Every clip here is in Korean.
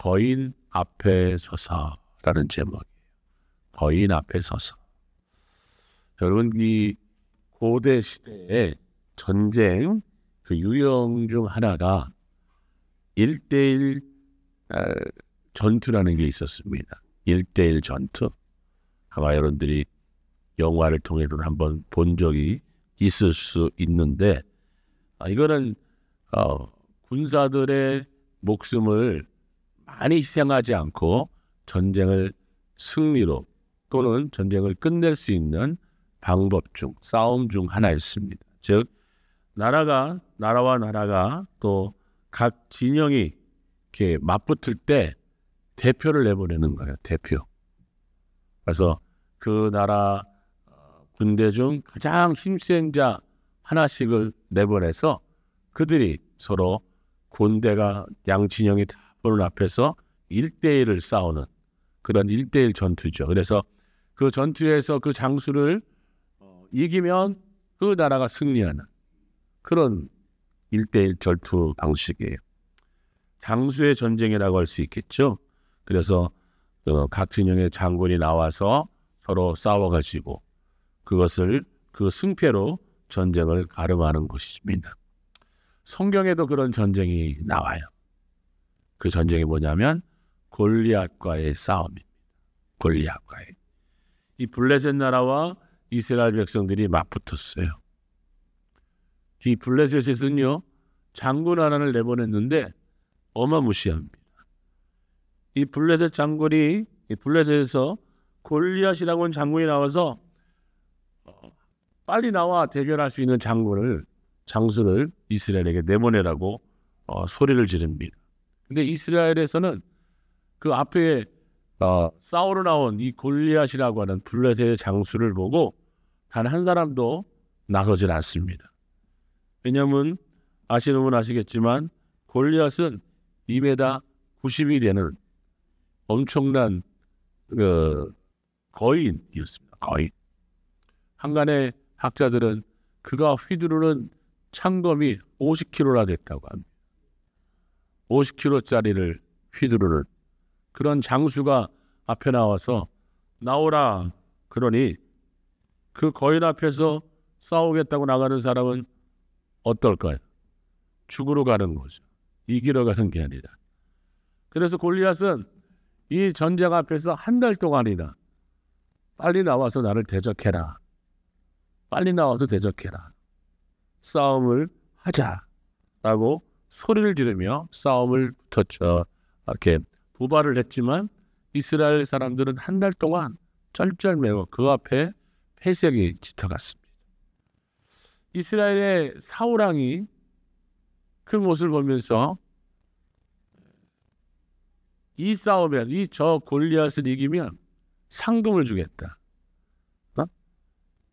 거인 앞에 서서라는 제목이에요. 거인 앞에 서서. 여러분, 이 고대 시대의 전쟁 그 유형 중 하나가 1대1 전투라는 게 있었습니다. 1대1 전투. 아마 여러분들이 영화를 통해서 한번 본 적이 있을 수 있는데, 이거는 군사들의 목숨을 많이 희생하지 않고 전쟁을 승리로 또는 전쟁을 끝낼 수 있는 방법 중, 싸움 중 하나였습니다. 즉, 나라와 나라가 또 각 진영이 이렇게 맞붙을 때 대표를 내보내는 거예요. 대표. 그래서 그 나라 군대 중 가장 힘센 자 하나씩을 내보내서 그들이 서로 군대가 양 진영이 다 보는 앞에서 1대1을 싸우는 그런 1대1 전투죠. 그래서 그 전투에서 그 장수를 이기면 그 나라가 승리하는 그런 1대1 전투 방식이에요. 장수의 전쟁이라고 할 수 있겠죠. 그래서 각 진영의 장군이 나와서 서로 싸워가지고 그것을 그 승패로 전쟁을 가름하는 것입니다. 성경에도 그런 전쟁이 나와요. 그 전쟁이 뭐냐면 골리앗과의 싸움입니다. 골리앗과의. 이 블레셋 나라와 이스라엘 백성들이 맞붙었어요. 이 블레셋에서는요, 장군 하나를 내보냈는데 어마무시합니다. 이 블레셋 장군이 이 블레셋에서 골리앗이라고 하는 장군이 나와서 빨리 나와 대결할 수 있는 장수를 이스라엘에게 내보내라고 소리를 지릅니다. 근데 이스라엘에서는 그 앞에 싸우러 나온 이 골리앗이라고 하는 블레셋의 장수를 보고 단 한 사람도 나서질 않습니다. 왜냐하면 아시는 분 아시겠지만 골리앗은 2m 90이 되는 엄청난 거인이었습니다. 거인. 한간의 학자들은 그가 휘두르는 창검이 50kg나 됐다고 합니다. 50kg짜리를 휘두르는 그런 장수가 앞에 나와서 나오라 그러니 그 거인 앞에서 싸우겠다고 나가는 사람은 어떨까요? 죽으러 가는 거죠. 이기러 가는 게 아니라. 그래서 골리앗은 이 전쟁 앞에서 한 달 동안이나 빨리 나와서 나를 대적해라. 빨리 나와서 대적해라. 싸움을 하자라고 소리를 지르며 싸움을 붙였죠. 이렇게 도발을 했지만 이스라엘 사람들은 한 달 동안 쩔쩔매고 그 앞에 패색이 짙어갔습니다. 이스라엘의 사울왕이 그 모습을 보면서 이 싸움에 저 골리앗을 이기면 상금을 주겠다.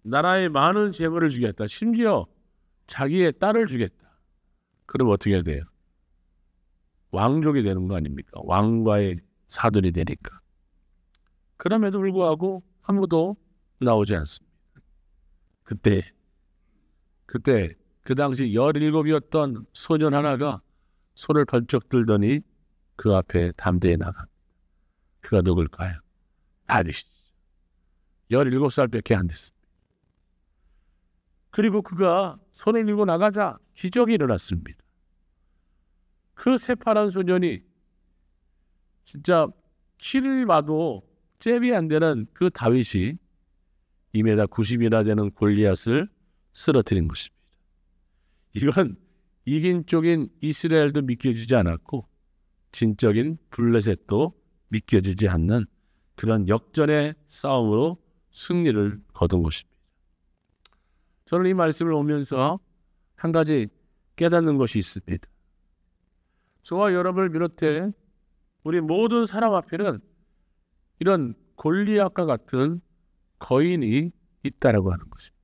나라에 많은 재물을 주겠다. 심지어 자기의 딸을 주겠다. 그럼 어떻게 해야 돼요? 왕족이 되는 거 아닙니까? 왕과의 사돈이 되니까. 그럼에도 불구하고 아무도 나오지 않습니다. 그때 그 당시 17이었던 소년 하나가 손을 번쩍 들더니 그 앞에 담대히 나갑니다. 그가 누굴까요? 아니시죠. 17살밖에 안 됐습니다. 그리고 그가 손을 들고 나가자 기적이 일어났습니다. 그 새파란 소년이 진짜 키를 봐도 잽이 안 되는 그 다윗이 2m 90이나 되는 골리앗을 쓰러뜨린 것입니다. 이건 이긴 쪽인 이스라엘도 믿겨지지 않았고 진적인 블레셋도 믿겨지지 않는 그런 역전의 싸움으로 승리를 거둔 것입니다. 저는 이 말씀을 보면서 한 가지 깨닫는 것이 있습니다. 저와 여러분을 비롯해 우리 모든 사람 앞에는 이런 골리앗과 같은 거인이 있다라고 하는 것입니다.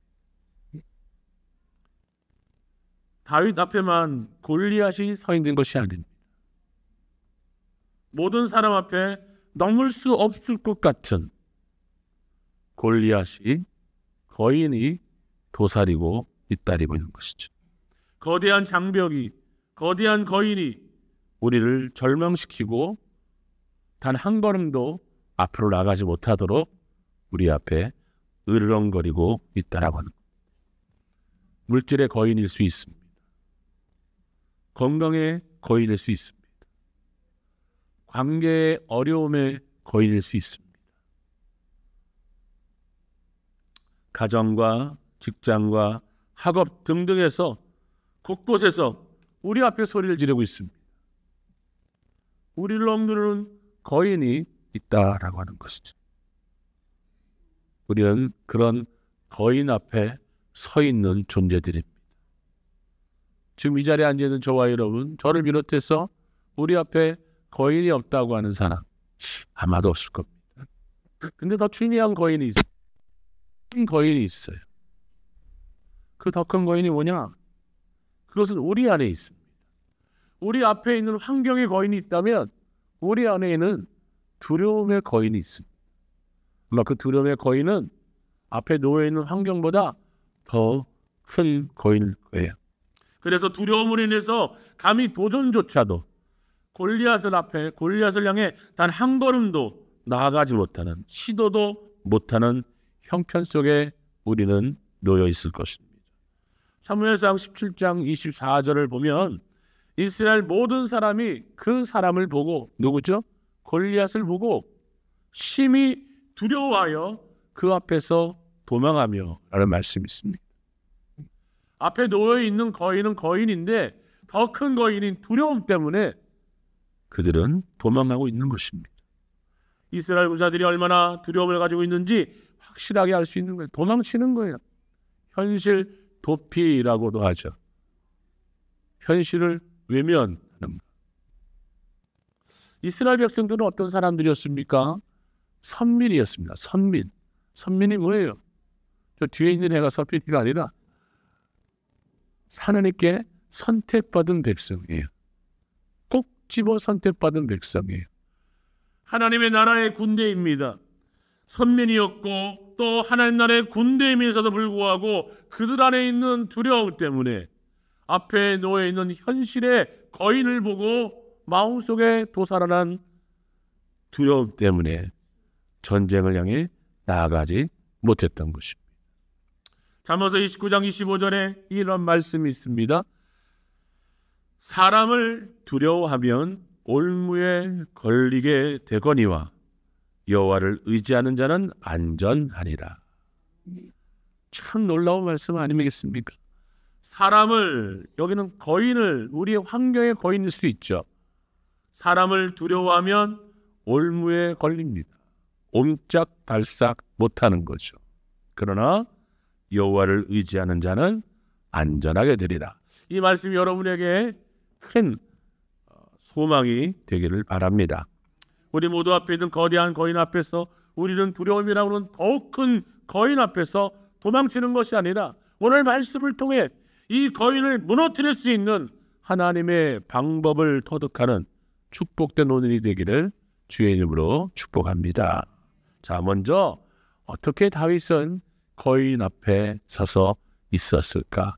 다윗 앞에만 골리앗이 서 있는 것이 아닙니다. 모든 사람 앞에 넘을 수 없을 것 같은 골리앗이 거인이 도사리고 잇따르고 있는 것이죠. 거대한 장벽이 거대한 거인이 우리를 절망시키고 단 한 걸음도 앞으로 나가지 못하도록 우리 앞에 으르렁거리고 있다라고 하는 겁니다. 물질의 거인일 수 있습니다. 건강의 거인일 수 있습니다. 관계의 어려움의 거인일 수 있습니다. 가정과 직장과 학업 등등에서 곳곳에서 우리 앞에 소리를 지르고 있습니다. 우리를 억누르는 거인이 있다라고 하는 것이죠. 우리는 그런 거인 앞에 서 있는 존재들입니다. 지금 이 자리에 앉아있는 저와 여러분, 저를 비롯해서 우리 앞에 거인이 없다고 하는 사람 아마도 없을 겁니다. 근데 더 중요한 거인이 있어요. 큰 거인이 있어요. 그 더 큰 거인이 뭐냐? 그것은 우리 안에 있습니다. 우리 앞에 있는 환경의 거인이 있다면 우리 안에는 두려움의 거인이 있습니다. 아마 그 두려움의 거인은 앞에 놓여있는 환경보다 더 큰 거인일 거예요. 그래서 두려움으로 인해서 감히 도전조차도 골리앗을 향해 단 한 걸음도 나아가지 못하는, 시도도 못하는 형편 속에 우리는 놓여 있을 것입니다. 사무엘상 17장 24절을 보면 이스라엘 모든 사람이 그 사람을 보고, 누구죠? 골리앗을 보고 심히 두려워하여 그 앞에서 도망하며 라는 말씀이 있습니다. 앞에 놓여 있는 거인은 거인인데 더 큰 거인인 두려움 때문에 그들은 도망하고 있는 것입니다. 이스라엘 군사들이 얼마나 두려움을 가지고 있는지 확실하게 알 수 있는 거예요. 도망치는 거예요. 현실 도피라고도 하죠. 현실을 외면하는 것. 이스라엘 백성들은 어떤 사람들이었습니까? 선민이었습니다. 선민. 선민이 뭐예요? 저 뒤에 있는 애가 선민이가 아니라 하나님께 선택받은 백성이에요. 꼭 집어 선택받은 백성이에요. 하나님의 나라의 군대입니다. 선민이었고 또 하나님 나라의 군대이면서도 불구하고 그들 안에 있는 두려움 때문에 앞에 놓여 있는 현실의 거인을 보고 마음속에 도살아난 두려움 때문에 전쟁을 향해 나아가지 못했던 것입니다. 잠언서 29장 25절에 이런 말씀이 있습니다. 사람을 두려워하면 올무에 걸리게 되거니와 여호와를 의지하는 자는 안전하리라. 참 놀라운 말씀 아니겠습니까? 사람을, 여기는 거인을, 우리의 환경의 거인일 수 있죠. 사람을 두려워하면 올무에 걸립니다. 옴짝달싹 못하는 거죠. 그러나 여호와를 의지하는 자는 안전하게 되리라. 이 말씀이 여러분에게 큰 소망이 되기를 바랍니다. 우리 모두 앞에 있는 거대한 거인 앞에서 우리는 두려움이라고 하는 더욱 큰 거인 앞에서 도망치는 것이 아니라 오늘 말씀을 통해 이 거인을 무너뜨릴 수 있는 하나님의 방법을 터득하는 축복된 오늘이 되기를 주의 이름으로 축복합니다. 자, 먼저 어떻게 다윗은 거인 앞에 서서 있었을까?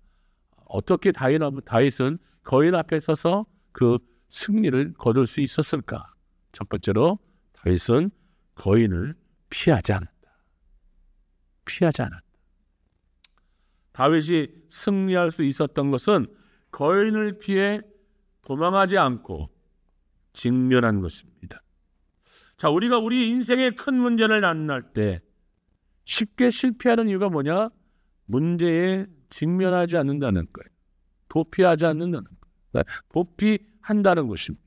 어떻게 다윗은 거인 앞에 서서 그 승리를 거둘 수 있었을까? 첫 번째로 다윗은 거인을 피하지 않았다. 피하지 않았다. 다윗이 승리할 수 있었던 것은 거인을 피해 도망하지 않고 직면한 것입니다. 자, 우리가 우리 인생의 큰 문제를 만날 때 쉽게 실패하는 이유가 뭐냐? 문제에 직면하지 않는다는 거예요. 도피하지 않는다는 거예요. 도피한다는 것입니다.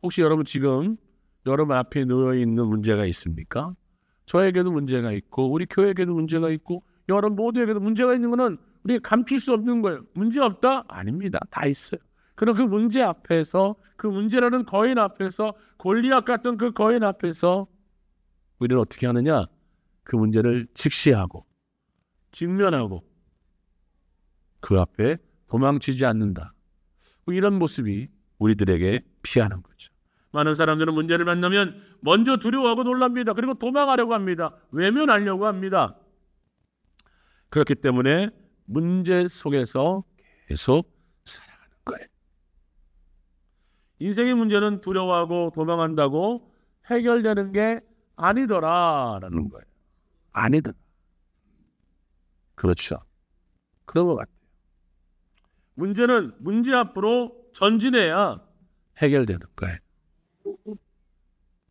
혹시 여러분 지금 여러분 앞에 놓여 있는 문제가 있습니까? 저에게도 문제가 있고 우리 교회에게도 문제가 있고 여러분 모두에게도 문제가 있는 것은 우리가 감출 수 없는 거예요. 문제 없다? 아닙니다. 다 있어요. 그럼 그 문제 앞에서, 그 문제라는 거인 앞에서, 골리앗 같은 그 거인 앞에서 우리는 어떻게 하느냐? 그 문제를 직시하고 직면하고 그 앞에 도망치지 않는다. 이런 모습이 우리들에게 피하는 거죠. 많은 사람들은 문제를 만나면 먼저 두려워하고 놀랍니다. 그리고 도망하려고 합니다. 외면하려고 합니다. 그렇기 때문에 문제 속에서 계속 살아가는 거예요. 인생의 문제는 두려워하고 도망한다고 해결되는 게 아니더라라는 거예요. 아니더라. 그렇죠. 그런 것 같아요. 문제는 문제 앞으로 전진해야 해결되는 거예요.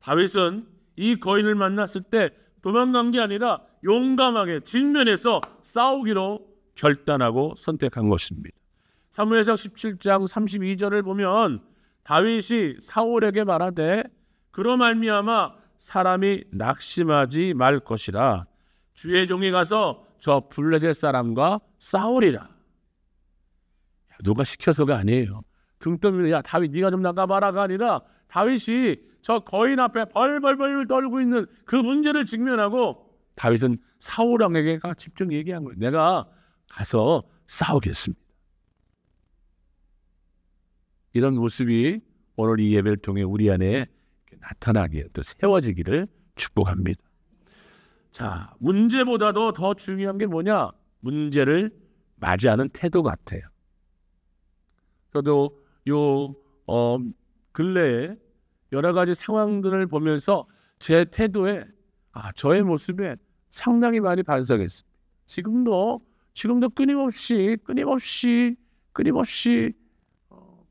다윗은 이 거인을 만났을 때 도망간 게 아니라 용감하게 직면해서 싸우기로 결단하고 선택한 것입니다. 사무엘상 17장 32절을 보면 다윗이 사울에게 말하되 그로 말미암아 사람이 낙심하지 말 것이라 주의 종이 가서 저 블레셋 사람과 싸우리라. 누가 시켜서가 아니에요. 등 떠밀려 야 다윗 네가 좀 나가봐라가 아니라 다윗이 저 거인 앞에 벌벌벌 떨고 있는 그 문제를 직면하고 다윗은 사울 왕에게 직접 얘기한 거예요. 내가 가서 싸우겠습니다. 이런 모습이 오늘 이 예배를 통해 우리 안에 나타나게 또 세워지기를 축복합니다. 자, 문제보다도 더 중요한 게 뭐냐? 문제를 맞이하는 태도 같아요. 저도 근래에 여러 가지 상황들을 보면서 제 태도에 저의 모습에 상당히 많이 반성했습니다. 지금도 끊임없이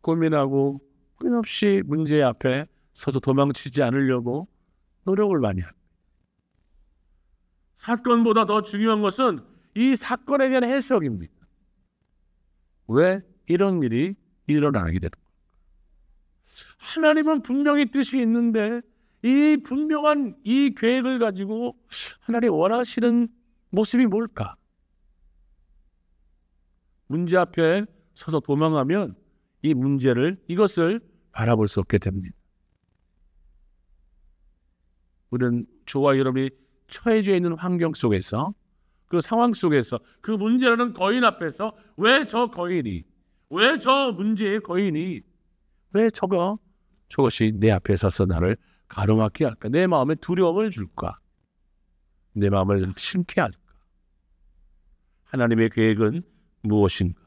고민하고 끊임없이 문제 앞에 서서 도망치지 않으려고 노력을 많이 합니다. 사건보다 더 중요한 것은 이 사건에 대한 해석입니다. 왜 이런 일이 일어나게 되는 거예요? 하나님은 분명히 뜻이 있는데 이 분명한 이 계획을 가지고 하나님 원하시는 모습이 뭘까? 문제 앞에 서서 도망하면 이것을 바라볼 수 없게 됩니다. 우리는 저와 여러분이 처해져 있는 환경 속에서 그 상황 속에서 그 문제라는 거인 앞에서 왜 저 문제의 거인이 왜 저것이 내 앞에 서서 나를 가로막게 할까? 내 마음에 두려움을 줄까? 내 마음을 심게 할까? 하나님의 계획은 무엇인가?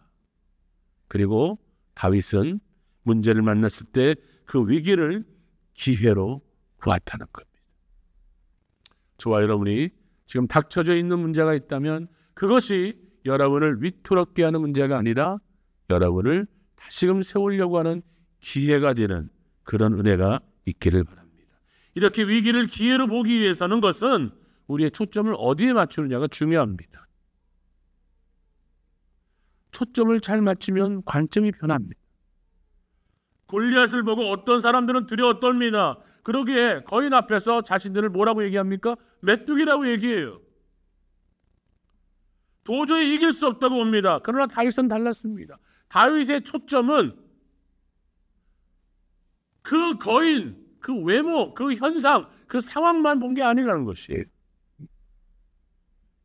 그리고 다윗은 문제를 만났을 때 그 위기를 기회로 구하타는 겁니다. 저와 여러분이 지금 닥쳐져 있는 문제가 있다면 그것이 여러분을 위태롭게 하는 문제가 아니라 여러분을 다시금 세우려고 하는 기회가 되는 그런 은혜가 있기를 바랍니다. 이렇게 위기를 기회로 보기 위해서는 것은 우리의 초점을 어디에 맞추느냐가 중요합니다. 초점을 잘 맞추면 관점이 변합니다. 골리앗을 보고 어떤 사람들은 두려워 떨미나 그러기에 거인 앞에서 자신들을 뭐라고 얘기합니까? 메뚜기라고 얘기해요. 도저히 이길 수 없다고 봅니다. 그러나 다윗은 달랐습니다. 다윗의 초점은 그 거인, 그 외모, 그 현상, 그 상황만 본 게 아니라는 것이에요.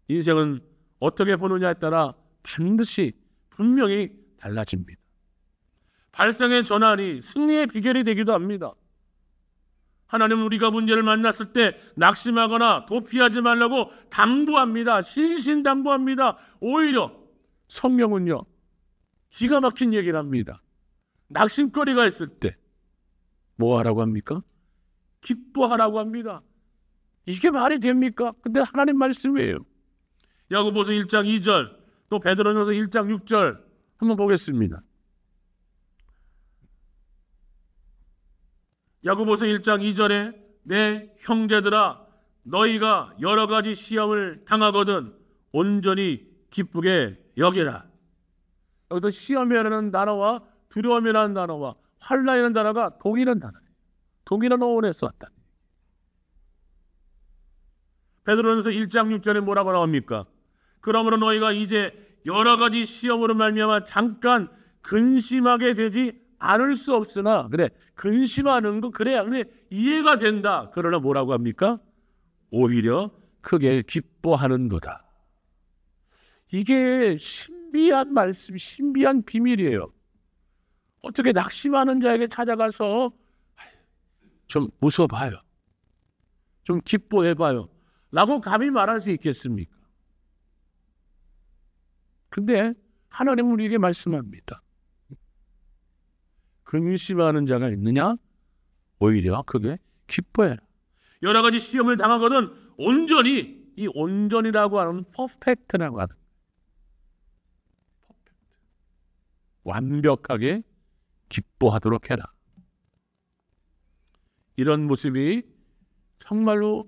인생은 어떻게 보느냐에 따라 반드시 분명히 달라집니다. 발상의 전환이 승리의 비결이 되기도 합니다. 하나님은 우리가 문제를 만났을 때 낙심하거나 도피하지 말라고 당부합니다. 신신당부합니다. 오히려 성경은요 기가 막힌 얘기를 합니다. 낙심거리가 있을 때 뭐 하라고 합니까? 기뻐하라고 합니다. 이게 말이 됩니까? 근데 하나님 말씀이에요. 야고보서 1장 2절 또 베드로전서 1장 6절 한번 보겠습니다. 야고보서 1장 2절에 내 형제들아 너희가 여러 가지 시험을 당하거든 온전히 기쁘게 여기라. 여기서 시험이라는 단어와 두려움이라는 단어와 환난이라는 단어가 동일한 단어예요. 동일한 어원에서 왔다. 베드로전서 1장 6절에 뭐라고 나옵니까? 그러므로 너희가 이제 여러 가지 시험으로 말미암아 잠깐 근심하게 되지 않을 수 없으나 그래 근심하는 거 그래 이해가 된다. 그러나 뭐라고 합니까? 오히려 크게 기뻐하는도다. 이게 신비한 말씀, 신비한 비밀이에요. 어떻게 낙심하는 자에게 찾아가서 좀 웃어봐요, 좀 기뻐해봐요 라고 감히 말할 수 있겠습니까? 근데 하나님은 우리에게 말씀합니다. 근심하는 자가 있느냐? 오히려 그게 기뻐해라. 여러 가지 시험을 당하거든 온전히, 이 온전이라고 하는 퍼펙트라고 하는, 완벽하게 기뻐하도록 해라. 이런 모습이 정말로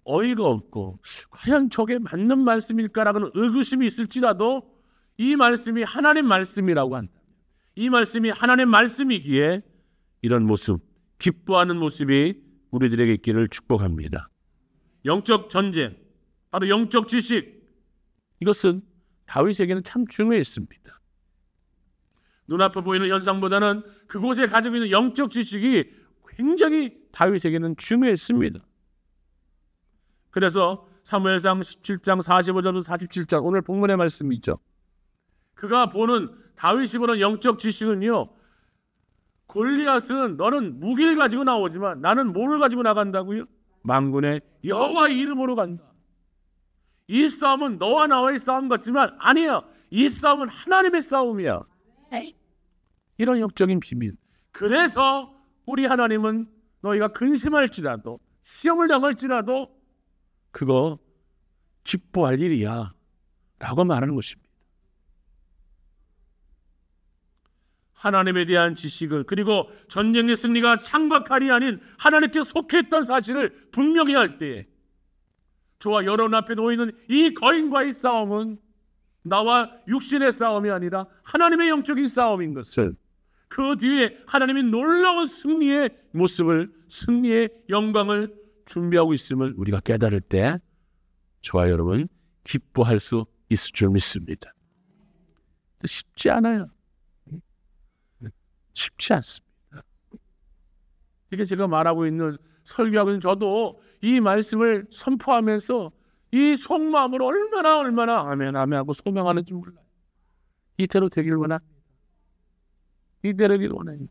어이가 없고 과연 저게 맞는 말씀일까라는 의구심이 있을지라도 이 말씀이 하나님 말씀이라고 한다. 이 말씀이 하나님 말씀이기에 이런 모습, 기뻐하는 모습이 우리들에게 있기를 축복합니다. 영적 전쟁, 바로 영적 지식, 이것은 다윗에게는 참 중요했습니다. 눈앞에 보이는 현상보다는 그곳에 가지고 있는 영적 지식이 굉장히 다윗에게는 중요했습니다. 그래서 사무엘상 17장 45절부터 47절, 오늘 본문의 말씀이죠. 그가 보는, 다윗이 보는 영적 지식은요, 골리앗은 너는 무기를 가지고 나오지만 나는 뭐를 가지고 나간다고요? 만군의 여호와의 이름으로 간다. 이 싸움은 너와 나와의 싸움 같지만 아니야. 이 싸움은 하나님의 싸움이야. 이런 영적인 비밀. 그래서 우리 하나님은 너희가 근심할지라도, 시험을 당할지라도 그거 기뻐할 일이야 라고 말하는 것입니다. 하나님에 대한 지식을, 그리고 전쟁의 승리가 창박할이 아닌 하나님께 속했던 사실을 분명히 할 때에 저와 여러분 앞에 놓이는 이 거인과의 싸움은 나와 육신의 싸움이 아니라 하나님의 영적인 싸움인 것을, 그 뒤에 하나님이 놀라운 승리의 모습을, 승리의 영광을 준비하고 있음을 우리가 깨달을 때 저와 여러분 기뻐할 수 있을 줄 믿습니다. 쉽지 않아요. 쉽지 않습니다. 이게 제가 말하고 있는, 설교하고 있는 저도 이 말씀을 선포하면서 이 속마음으로 얼마나 아멘 하고 소명하는지 몰라요. 이대로 되길 원합니다. 이대로 되길 원해요.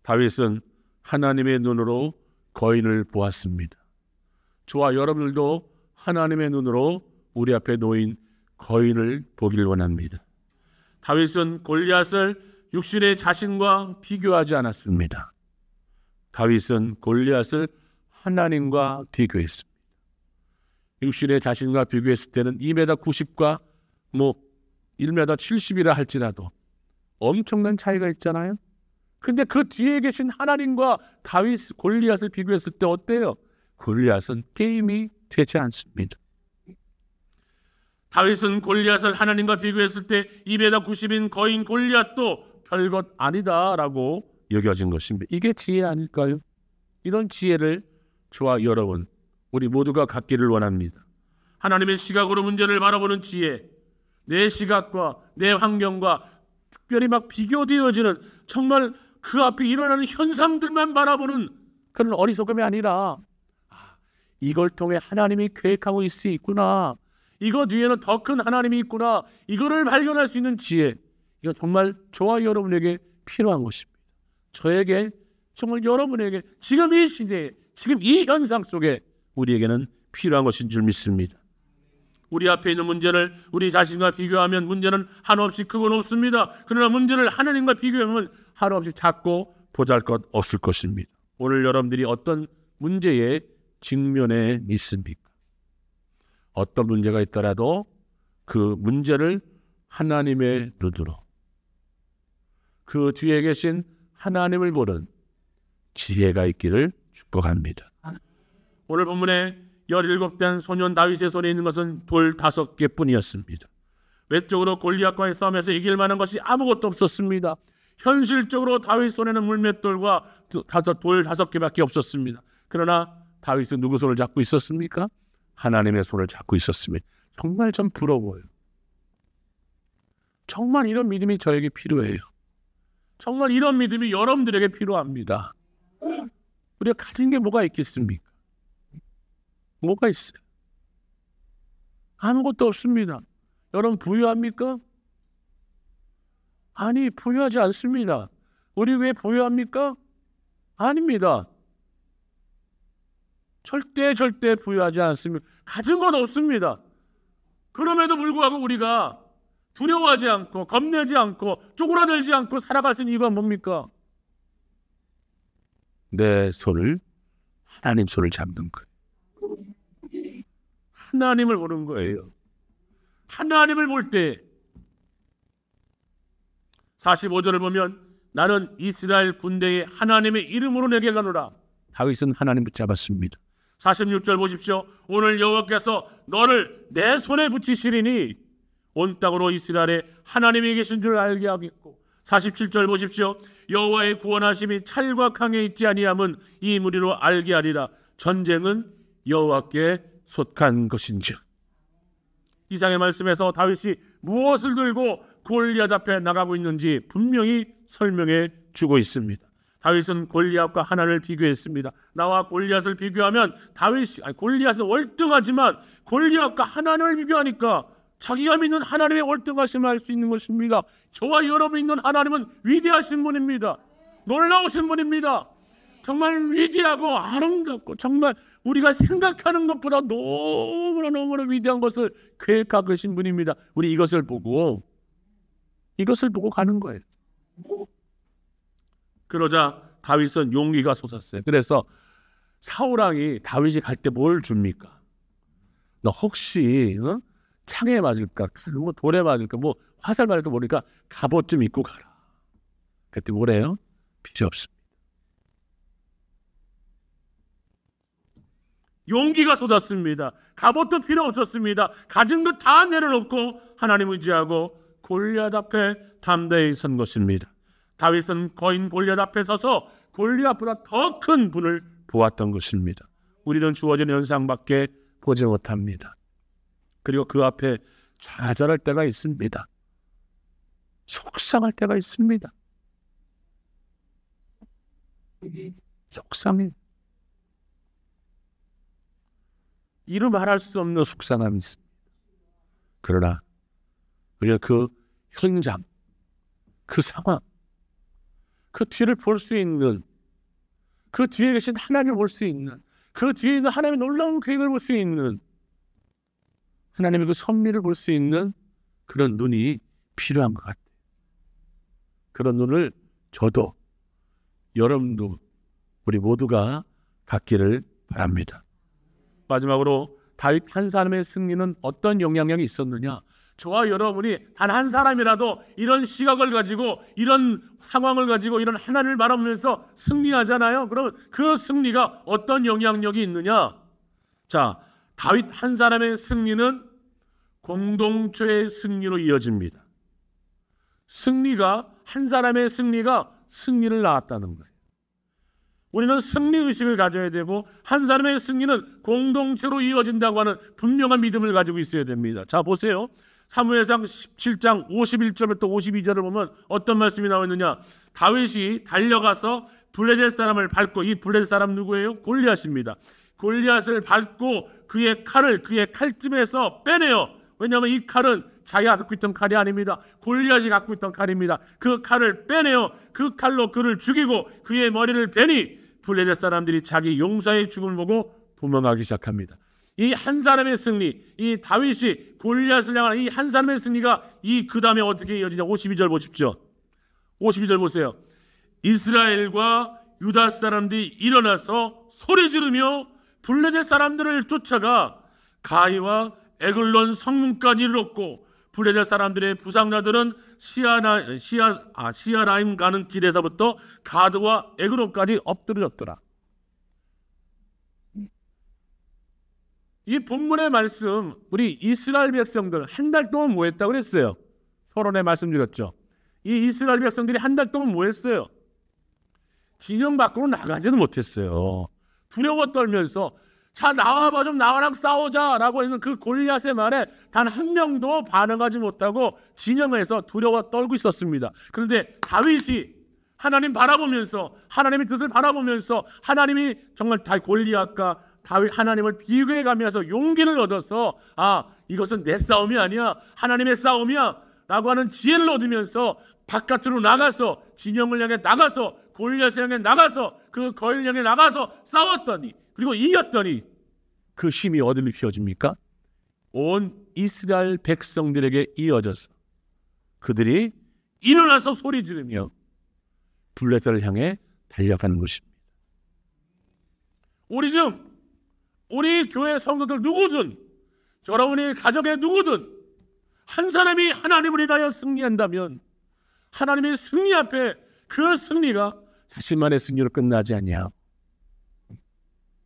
다윗은 하나님의 눈으로 거인을 보았습니다. 저와 여러분들도 하나님의 눈으로 우리 앞에 놓인 거인을 보길 원합니다. 다윗은 골리앗을 육신의 자신과 비교하지 않았습니다. 다윗은 골리앗을 하나님과 비교했습니다. 육신의 자신과 비교했을 때는 2m 90과 1m 70이라 할지라도 엄청난 차이가 있잖아요. 근데 그 뒤에 계신 하나님과 다윗, 골리앗을 비교했을 때 어때요? 골리앗은 게임이 되지 않습니다. 다윗은 골리앗을 하나님과 비교했을 때 2m 90인 거인 골리앗도 별것 아니다라고 여겨진 것입니다. 이게 지혜 아닐까요? 이런 지혜를 저와 여러분, 우리 모두가 갖기를 원합니다. 하나님의 시각으로 문제를 바라보는 지혜, 내 시각과 내 환경과 특별히 막 비교되어지는, 정말 그 앞에 일어나는 현상들만 바라보는 그런 어리석음이 아니라, 이걸 통해 하나님이 계획하고 있을 수 있구나, 이거 뒤에는 더 큰 하나님이 있구나, 이거를 발견할 수 있는 지혜, 이거 정말 저와 여러분에게 필요한 것입니다. 저에게, 정말 여러분에게 지금 이 시대에, 지금 이 현상 속에 우리에게는 필요한 것인 줄 믿습니다. 우리 앞에 있는 문제를 우리 자신과 비교하면 문제는 한없이 크고 높습니다. 그러나 문제를 하나님과 비교하면 한없이 작고 보잘것없을 것입니다. 오늘 여러분들이 어떤 문제에 직면해 있습니까? 어떤 문제가 있더라도 그 문제를 하나님의 눈으로, 그 뒤에 계신 하나님을 보는 지혜가 있기를 축복합니다. 오늘 본문에 17된 소년 다윗의 손에 있는 것은 돌 5개 뿐이었습니다. 외적으로 골리앗과의 싸움에서 이길 만한 것이 아무것도 없었습니다. 현실적으로 다윗 손에는 물맷돌과 돌 5개밖에 없었습니다. 그러나 다윗은 누구 손을 잡고 있었습니까? 하나님의 손을 잡고 있었습니다. 정말 좀 부러워요. 정말 이런 믿음이 저에게 필요해요. 정말 이런 믿음이 여러분들에게 필요합니다. 우리가 가진 게 뭐가 있겠습니까? 뭐가 있어요? 아무것도 없습니다. 여러분 부유합니까? 아니, 부유하지 않습니다. 우리 왜 부유합니까? 아닙니다. 절대 부유하지 않습니다. 가진 건 없습니다. 그럼에도 불구하고 우리가 두려워하지 않고 겁내지 않고 쪼그라들지 않고 살아갈 수 있는 이유가 뭡니까? 내 손을 하나님 손을 잡는 거예요. 하나님을 보는 거예요. 하나님을 볼 때 45절을 보면 나는 이스라엘 군대의 하나님의 이름으로 내게 가노라. 다윗은 하나님 붙잡았습니다. 46절 보십시오. 오늘 여호와께서 너를 내 손에 붙이시리니 온 땅으로 이스라엘에 하나님이 계신 줄 알게 하겠고 47절 보십시오. 여호와의 구원하심이 찰과 강에 있지 아니함은 이 무리로 알게 하리라. 전쟁은 여호와께 속한 것인지. 이상의 말씀에서 다윗이 무엇을 들고 골리앗 앞에 나가고 있는지 분명히 설명해 주고 있습니다. 다윗은 골리앗과 하나님을 비교했습니다. 나와 골리앗을 비교하면 골리앗은 월등하지만 골리앗과 하나님을 비교하니까 자기가 믿는 하나님의 월등하심을 알 수 있는 것입니다. 저와 여러분이 믿는 하나님은 위대하신 분입니다. 놀라우신 분입니다. 정말 위대하고 아름답고 정말 우리가 생각하는 것보다 너무나 위대한 것을 계획하고 계신 분입니다. 우리 이것을 보고 가는 거예요. 그러자 다윗은 용기가 솟았어요. 그래서 사울왕이 다윗이 갈 때 뭘 줍니까? 너 혹시 창에 맞을까? 뭐 돌에 맞을까? 뭐 화살 맞을까 모르니까 갑옷 좀 입고 가라. 그때 뭐래요? 필요 없습니다. 용기가 쏟았습니다. 갑옷도 필요 없었습니다. 가진 것 다 내려놓고 하나님 의지하고 골리앗 앞에 담대히 선 것입니다. 다윗은 거인 골리앗 앞에 서서 골리앗보다 더 큰 분을 보았던 것입니다. 우리는 주어진 현상밖에 보지 못합니다. 그리고 그 앞에 좌절할 때가 있습니다. 속상할 때가 있습니다. 속상해. 이루 말할 수 없는 속상함이 있습니다. 그러나 우리가 그 현장, 그 상황, 그 뒤를 볼 수 있는, 그 뒤에 계신 하나님을 볼 수 있는, 그 뒤에 있는 하나님의 놀라운 계획을 볼 수 있는, 하나님의 그 섭리를 볼 수 있는 그런 눈이 필요한 것 같아요. 그런 눈을 저도, 여러분도, 우리 모두가 갖기를 바랍니다. 마지막으로 다윗 한 사람의 승리는 어떤 영향력이 있었느냐? 저와 여러분이 단 한 사람이라도 이런 시각을 가지고 이런 상황을 가지고 이런 하나님을 바라보면서 승리하잖아요. 그러면 그 승리가 어떤 영향력이 있느냐? 자, 다윗 한 사람의 승리는 공동체의 승리로 이어집니다. 한 사람의 승리가 승리를 낳았다는 거예요. 우리는 승리의식을 가져야 되고 한 사람의 승리는 공동체로 이어진다고 하는 분명한 믿음을 가지고 있어야 됩니다. 자, 보세요. 사무엘상 17장 51절부터 52절을 보면 어떤 말씀이 나와 있느냐? 다윗이 달려가서 블레셋 사람을 밟고, 이 블레셋 사람 누구예요? 골리앗입니다. 골리앗을 밟고 그의 칼을 그의 칼집에서 빼내요. 왜냐하면 이 칼은 자기가 갖고 있던 칼이 아닙니다. 골리앗이 갖고 있던 칼입니다. 그 칼을 빼내요. 그 칼로 그를 죽이고 그의 머리를 베니 블레셋 사람들이 자기 용사의 죽음을 보고 도망하기 시작합니다. 이 한 사람의 승리, 이 다윗이 골리앗을 향한 이 한 사람의 승리가 그 다음에 어떻게 이어지냐? 52절 보십시오. 52절 보세요. 이스라엘과 유다 사람들이 일어나서 소리 지르며 블레셋 사람들을 쫓아가 가이와 에글론 성문까지 이르렀고 블레셋 사람들의 부상자들은 시아라임 가는 길에서부터 가드와 에글론까지 엎드려졌더라. 이 본문의 말씀, 우리 이스라엘 백성들 한 달 동안 뭐 했다고 그랬어요? 서론에 말씀드렸죠. 이 이스라엘 백성들이 한 달 동안 뭐 했어요? 진영 밖으로 나가지는 못했어요. 두려워 떨면서 자, 나와봐, 좀 나와랑 싸우자라고 했는 그 골리앗의 말에 단 한 명도 반응하지 못하고 진영에서 두려워 떨고 있었습니다. 그런데 다윗이 하나님 바라보면서, 하나님의 뜻을 바라보면서 하나님이 정말 골리앗과 다윗 하나님을 비교해가면서 용기를 얻어서 이것은 내 싸움이 아니야, 하나님의 싸움이야 라고 하는 지혜를 얻으면서 바깥으로 나가서 진영을 향해 나가서 골리앗을 향해 나가서 그 거인을 향해 나가서 싸웠더니, 그리고 이겼더니 그 힘이 어디로 피어집니까? 온 이스라엘 백성들에게 이어져서 그들이 일어나서 소리 지르며 블레셋을 향해 달려가는 것입니다. 우리 중 우리 교회 성도들 누구든 여러분의 가정에 누구든 한 사람이 하나님을 인하여 승리한다면 하나님의 승리 앞에 그 승리가 자신만의 승리로 끝나지 않냐.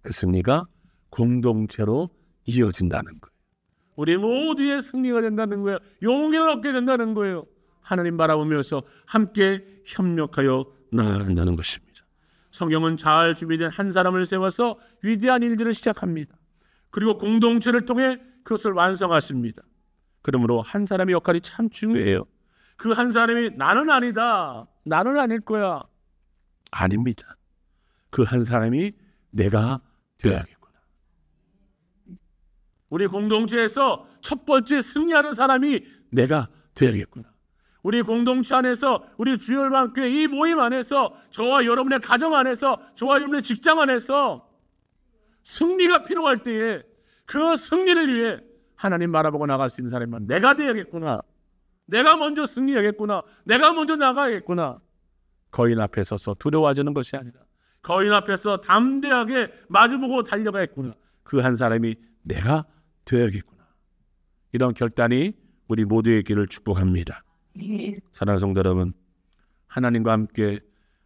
그 승리가 공동체로 이어진다는 거예요. 우리 모두의 승리가 된다는 거예요. 용기를 얻게 된다는 거예요. 하나님 바라보면서 함께 협력하여 나아간다는 것입니다. 성경은 잘 준비된 한 사람을 세워서 위대한 일들을 시작합니다. 그리고 공동체를 통해 그것을 완성하십니다. 그러므로 한 사람의 역할이 참 중요해요. 그 한 사람이 나는 아니다, 나는 아닐 거야. 아닙니다. 그 한 사람이 내가 되어야겠구나. 우리 공동체에서 첫 번째 승리하는 사람이 내가 되어야겠구나. 우리 공동체 안에서, 우리 주일반교회 이 모임 안에서, 저와 여러분의 가정 안에서, 저와 여러분의 직장 안에서 승리가 필요할 때에 그 승리를 위해 하나님 바라보고 나갈 수 있는 사람은 내가 되어야겠구나. 내가 먼저 승리하겠구나. 내가 먼저 나가야겠구나. 거인 앞에 서서 두려워하자는 것이 아니라 거인 앞에서 담대하게 마주보고 달려가겠구나. 그 한 사람이 내가 되어야겠구나. 이런 결단이 우리 모두의 길을 축복합니다. 사랑하는 성도 여러분, 하나님과 함께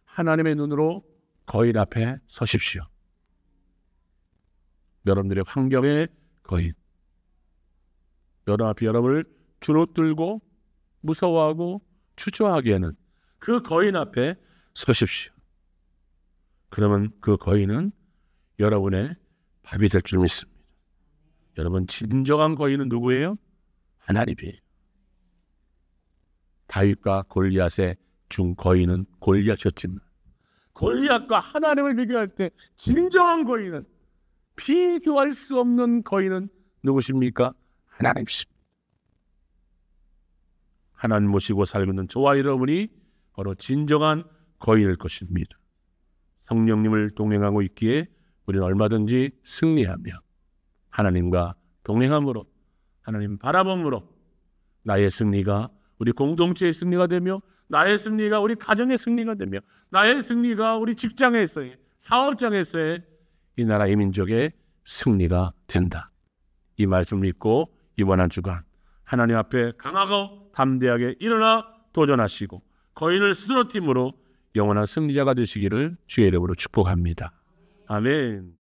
하나님의 눈으로 거인 앞에 서십시오. 여러분들의 환경의 거인, 여러분 앞에 여러분을 주눅들고 무서워하고 추초하기에는 그 거인 앞에 서십시오. 그러면 그 거인은 여러분의 밥이 될 줄 믿습니다. 여러분, 진정한 거인은 누구예요? 하나님이에요. 다윗과 골리앗의 중 거인은 골리앗이었지만 골리앗과 하나님을 비교할 때 진정한 거인은, 비교할 수 없는 거인은 누구십니까? 하나님이십니다. 하나님 모시고 살고 있는 저와 여러분이 바로 진정한 거인일 것입니다. 성령님을 동행하고 있기에 우리는 얼마든지 승리하며 하나님과 동행함으로, 하나님 바라봄으로 나의 승리가 우리 공동체의 승리가 되며, 나의 승리가 우리 가정의 승리가 되며, 나의 승리가 우리 직장에서의, 사업장에서의, 이 나라 이 민족의 승리가 된다. 이 말씀을 믿고 이번 한 주간 하나님 앞에 강하고 담대하게 일어나 도전하시고 거인을 쓰러뜨림으로 영원한 승리자가 되시기를 주의 이름으로 축복합니다. 아멘.